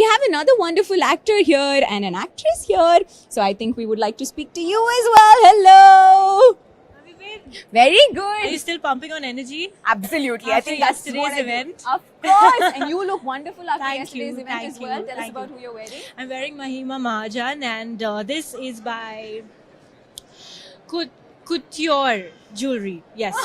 we have another wonderful actor here and an actress here. So I think we would like to speak to you as well. Hello. Have you been? Very Are good. you still pumping on energy? Absolutely. I After think that's yesterday's what I do. event? Of course. And you look wonderful after Thank yesterday's you, event thank as well. you, Tell us thank about you. who you're wearing. I'm wearing Mahima Mahajan, and this is by Couture Jewelry. Yes.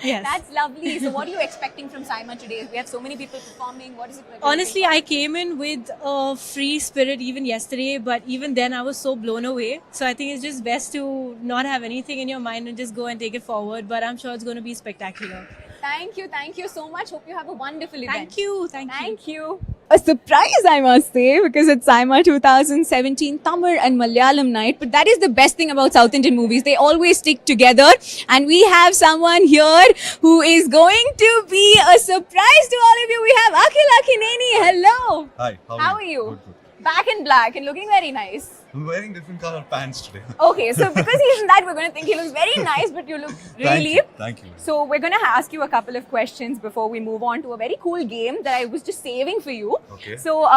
Yes. That's lovely. So what are you expecting from Saima today? We have so many people performing. What is it? Honestly, I came in with a free spirit even yesterday, but even then I was so blown away. So I think it's just best to not have anything in your mind and just go and take it forward. But I'm sure it's going to be spectacular. Thank you so much. Hope you have a wonderful event. Thank you. Thank you. A surprise, I must say, because it's Saima 2017 Tamil and Malayalam night. But that is the best thing about South Indian movies. They always stick together. And we have someone here who is going to be a surprise to all of you. We have Akhil Akhineni. Hello. Hi, How are you? Good. Back in black and looking very nice. I'm wearing different color pants today. Okay, so because he's in that, we're going to think he looks very nice, but you look really... Thank you. So we're going to ask you a couple of questions before we move on to a very cool game that I was just saving for you. Okay. So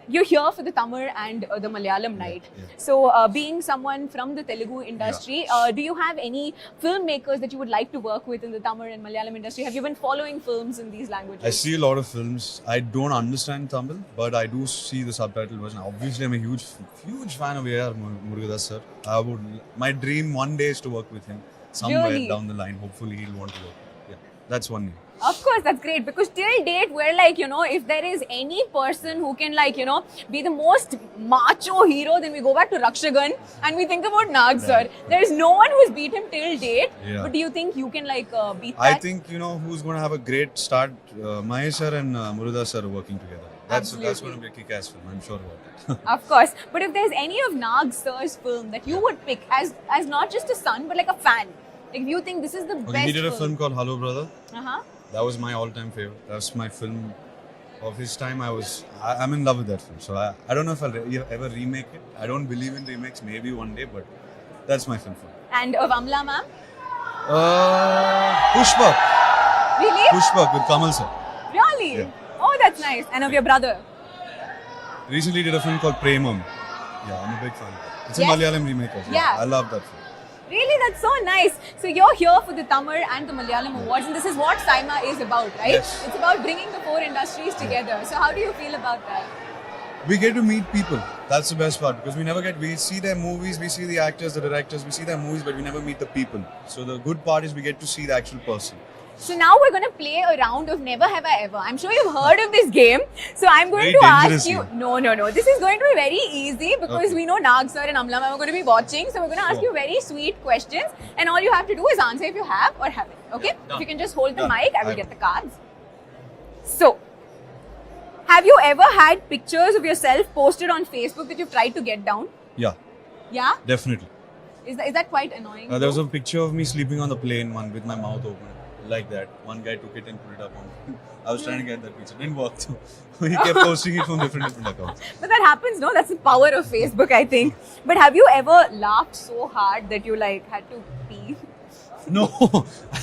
you're here for the Tamil and the Malayalam night. yeah. So being someone from the Telugu industry, do you have any filmmakers that you would like to work with in the Tamil and Malayalam industry? Have you been following films in these languages? I see a lot of films. I don't understand Tamil, but I do see the subtitle version. Obviously, I'm a huge fan of A.R. Murugadoss sir. My dream one day is to work with him somewhere Really? down the line. Hopefully, he'll want to work. Yeah, that's one name. Of course, that's great because till date, we're like, if there is any person who can be the most macho hero, then we go back to Rakshagan and we think about Nag sir. Right. There is no one who's beat him till date. Yeah. But do you think you can beat that? I think, who's going to have a great start. Mahesh sir and Murugadoss sir are working together. That's going to be a kick-ass film, I'm sure about it. Of course. But if there's any of Nag sir's film that you would pick as not just a son, but like a fan, like if you think this is the best He did a film called Hello Brother. Uh-huh. That was my all-time favorite. That was my film of his time. I'm in love with that film. So I don't know if I'll ever remake it. I don't believe in remakes. Maybe one day, but that's my film for me. And of Amla ma'am? Pushpak. Really? Pushpak with Kamal sir. Really? Yeah. Oh, that's nice. And of your brother? Recently did a film called Premam. Yeah, I'm a big fan. It's a Yes. Malayalam remake also. Yeah. I love that film. Really? That's so nice. So you're here for the Tamil and the Malayalam awards, and this is what Saima is about, right? Yes. It's about bringing the four industries together. So how do you feel about that? We get to meet people. That's the best part because we see their movies, we see the actors, the directors, we see their movies, but we never meet the people. So the good part is we get to see the actual person. So now we're going to play a round of Never Have I Ever. I'm sure you've heard of this game. So I'm going Very to ask dangerous you... game. No. This is going to be very easy because Okay. we know Nag sir and Amla ma'am are going to be watching. So we're going to ask Sure. you very sweet questions. And all you have to do is answer if you have or haven't. Okay? Yeah, done. If you can just hold the Done. mic, I will I get will. the cards. So, have you ever had pictures of yourself posted on Facebook that you've tried to get down? Yeah, Yeah? definitely. Is that quite annoying? There was a picture of me sleeping on the plane, one with my mouth open, like that. One guy took it and put it up on. I was trying to get that picture, didn't work though. He kept posting it from different accounts. But that happens, no? That's the power of Facebook, I think. But have you ever laughed so hard that you had to pee? No,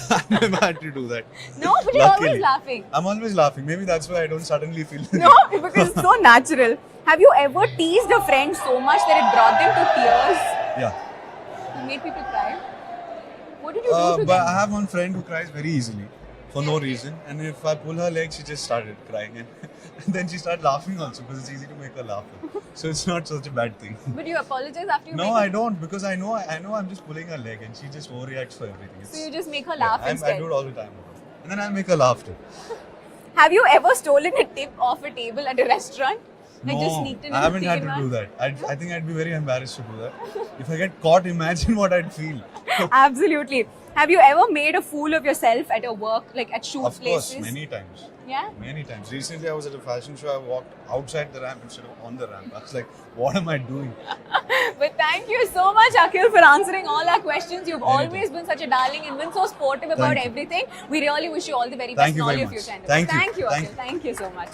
I never had to do that. No, but you're Luckily. always laughing. I'm always laughing. Maybe that's why I don't suddenly feel. No, because it's so natural. Have you ever teased a friend so much that it brought them to tears? Yeah. You made people cry? What did you do to But them? I have one friend who cries very easily for no reason, and if I pull her leg, she just started crying, and then she started laughing also because it's easy to make her laugh. So it's not such a bad thing. But you apologize after you No, make I don't because I know I'm just pulling her leg, and she just overreacts for everything. So you just make her laugh I instead. do it all the time, and then I'll make her laugh too. Have you ever stolen a tip off a table at a restaurant? Like No, just sneaked in I and haven't had taken to do one? that. I think I'd be very embarrassed to do that. If I get caught, imagine what I'd feel. Absolutely. Have you ever made a fool of yourself at a work, like at shoot Of course, places? many times. Yeah? Many times. Recently, I was at a fashion show. I walked outside the ramp instead of on the ramp. I was like, what am I doing? But thank you so much, Akhil, for answering all our questions. You've Anytime. always been such a darling and been so sportive about Thank you. everything. We really wish you all the very best Thank in you all very your much. future endeavors. Thank you. Thank you, Thank Akhil. Thank you so much.